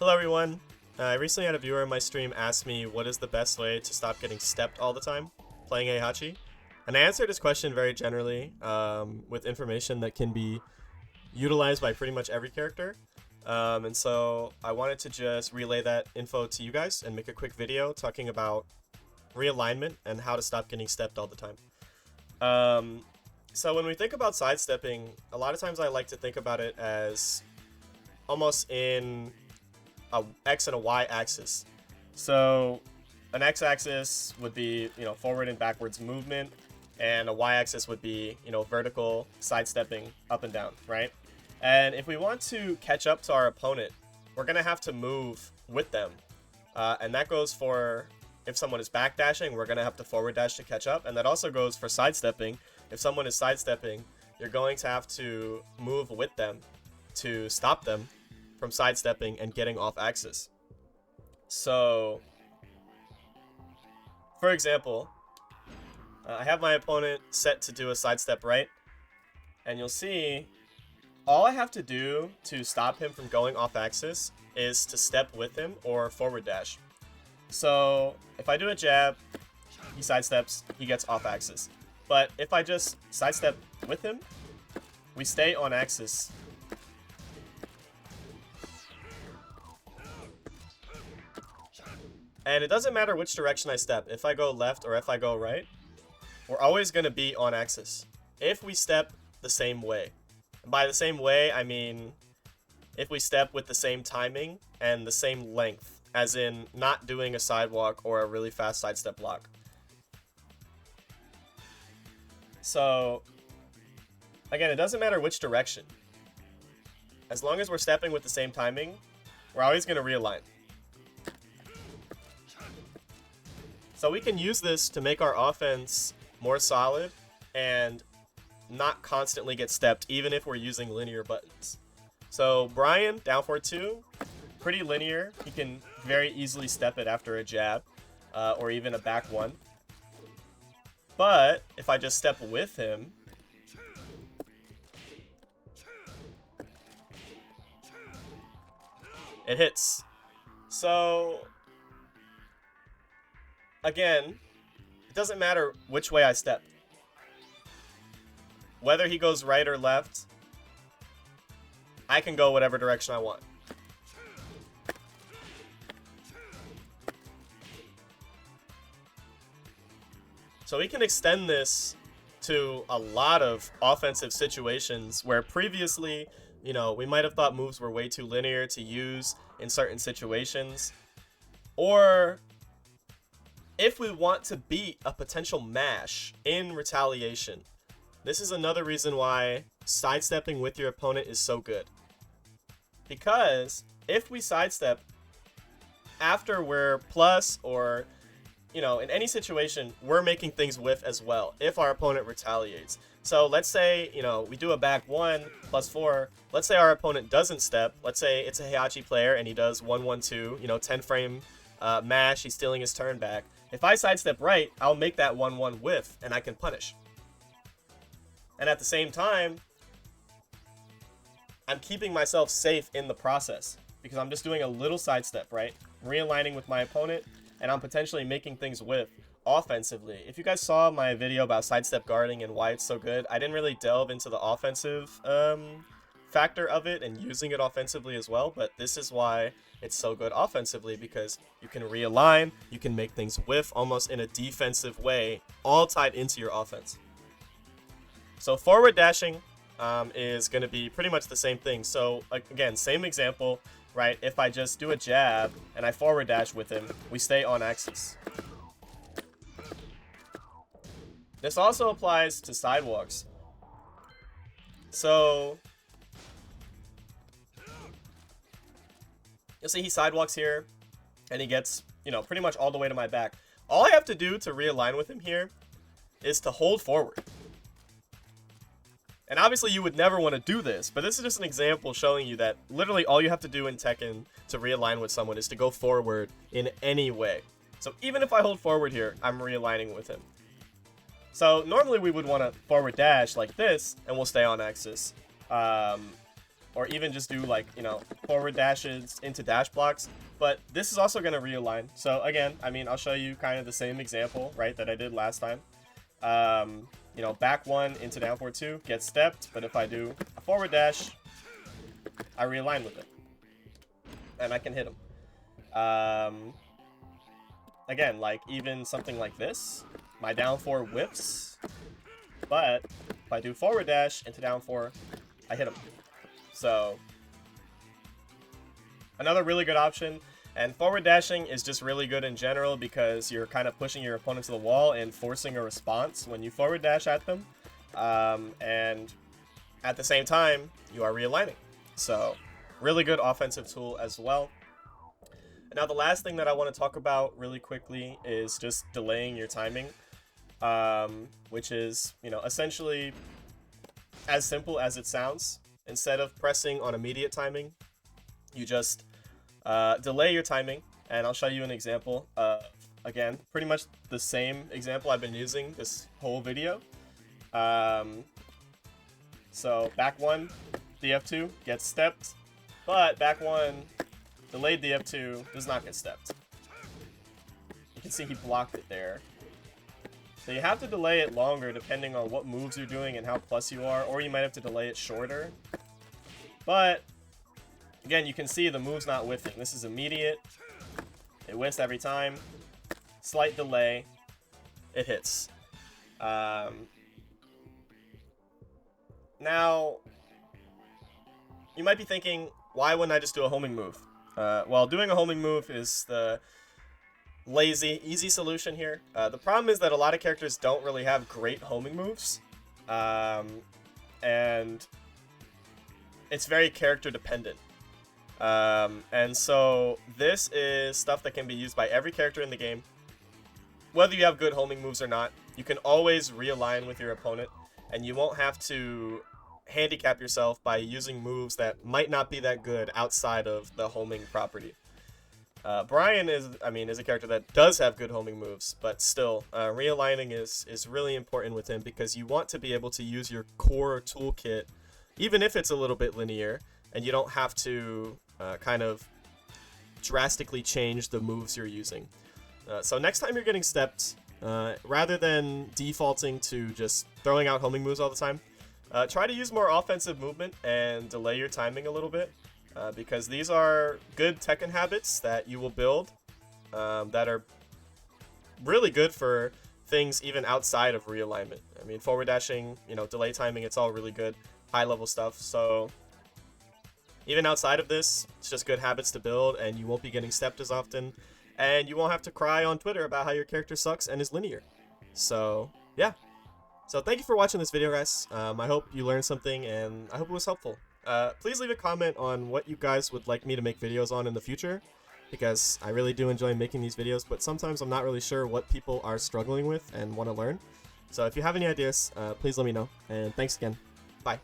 Hello everyone. I recently had a viewer in my stream ask me what is the best way to stop getting stepped all the time playing Heihachi. And I answered his question very generally with information that can be utilized by pretty much every character. And so I wanted to just relay that info to you guys and make a quick video talking about realignment and how to stop getting stepped all the time. So when we think about sidestepping, a lot of times I like to think about it as almost in a X and a Y axis. So an X axis would be, forward and backwards movement, and a Y axis would be, vertical sidestepping up and down, right? And if we want to catch up to our opponent, we're going to have to move with them. And that goes for if someone is backdashing, we're going to have to forward dash to catch up. And that also goes for sidestepping. If someone is sidestepping, you're going to have to move with them to stop them from sidestepping and getting off axis. So, for example, I have my opponent set to do a sidestep right, and you'll see all I have to do to stop him from going off axis is to step with him or forward dash. So if I do a jab, he sidesteps, he gets off axis. But if I just sidestep with him, we stay on axis. And it doesn't matter which direction I step. If I go left or if I go right, we're always going to be on axis if we step the same way. By the same way, I mean if we step with the same timing and the same length, as in not doing a sidewalk or a really fast sidestep block. So, again, it doesn't matter which direction. As long as we're stepping with the same timing, we're always going to realign. So we can use this to make our offense more solid and not constantly get stepped, even if we're using linear buttons. So Brian, down for 2, pretty linear. He can very easily step it after a jab or even a back 1. But if I just step with him, it hits. So again, it doesn't matter which way I step. Whether he goes right or left, I can go whatever direction I want. So we can extend this to a lot of offensive situations where previously, we might have thought moves were way too linear to use in certain situations. Or if we want to beat a potential mash in retaliation, this is another reason why sidestepping with your opponent is so good. Because if we sidestep after we're plus or, in any situation, we're making things whiff as well if our opponent retaliates. So let's say, we do a back 1 plus 4. Let's say our opponent doesn't step. Let's say it's a Heihachi player and he does 1-1-2, 10 frame mash. He's stealing his turn back. If I sidestep right, I'll make that 1-1 whiff and I can punish. And at the same time, I'm keeping myself safe in the process because I'm just doing a little sidestep, right? Realigning with my opponent, and I'm potentially making things whiff offensively. If you guys saw my video about sidestep guarding and why it's so good, I didn't really delve into the offensive factor of it and using it offensively as well, but this is why it's so good offensively, because you can realign, you can make things whiff almost in a defensive way, all tied into your offense. So forward dashing is going to be pretty much the same thing. So again, same example, right? If I just do a jab and I forward dash with him, we stay on axis. This also applies to sidewalks. So you'll see he sidewalks here and he gets, pretty much all the way to my back. All I have to do to realign with him here is to hold forward. And obviously you would never want to do this, but this is just an example showing you that literally all you have to do in Tekken to realign with someone is to go forward in any way. So even if I hold forward here, I'm realigning with him. So normally we would want to forward dash like this, and we'll stay on axis. or even just do like, you know, forward dashes into dash blocks. But this is also going to realign. So again, I mean, I'll show you kind of the same example, right, that I did last time. You know, back 1 into down forward 2, get stepped, but if I do a forward dash, I realign with it. And I can hit him. Again, like even something like this, my down 4 whips, but if I do forward dash into down 4, I hit him. So, another really good option. And forward dashing is just really good in general because you're kind of pushing your opponent to the wall and forcing a response when you forward dash at them. And at the same time, you are realigning. So, really good offensive tool as well. Now, the last thing that I want to talk about really quickly is just delaying your timing, which is, you know, essentially as simple as it sounds. Instead of pressing on immediate timing, you just delay your timing, and I'll show you an example. Again, pretty much the same example I've been using this whole video. So back 1, DF2 gets stepped, but back 1, delayed DF2 does not get stepped. You can see he blocked it there. So you have to delay it longer depending on what moves you're doing and how plus you are, or you might have to delay it shorter. But again, you can see the move's not whiffing. This is immediate. It whiffs every time. Slight delay. It hits. Now, you might be thinking, why wouldn't I just do a homing move? Well, doing a homing move is the lazy, easy solution here. The problem is that a lot of characters don't really have great homing moves. And it's very character dependent. And so this is stuff that can be used by every character in the game. Whether you have good homing moves or not, you can always realign with your opponent, and you won't have to handicap yourself by using moves that might not be that good outside of the homing property. Brian is a character that does have good homing moves, but still, realigning is really important with him because you want to be able to use your core toolkit, even if it's a little bit linear, and you don't have to kind of drastically change the moves you're using. So next time you're getting stepped, rather than defaulting to just throwing out homing moves all the time, try to use more offensive movement and delay your timing a little bit. Because these are good Tekken habits that you will build that are really good for things even outside of realignment. I mean, forward dashing, you know, delay timing, it's all really good, high level stuff. So even outside of this, it's just good habits to build, and you won't be getting stepped as often, and you won't have to cry on Twitter about how your character sucks and is linear. So yeah. So thank you for watching this video, guys. I hope you learned something, and I hope it was helpful. Please leave a comment on what you guys would like me to make videos on in the future, because I really do enjoy making these videos, but sometimes I'm not really sure what people are struggling with and want to learn. So if you have any ideas, please let me know, and thanks again. Bye.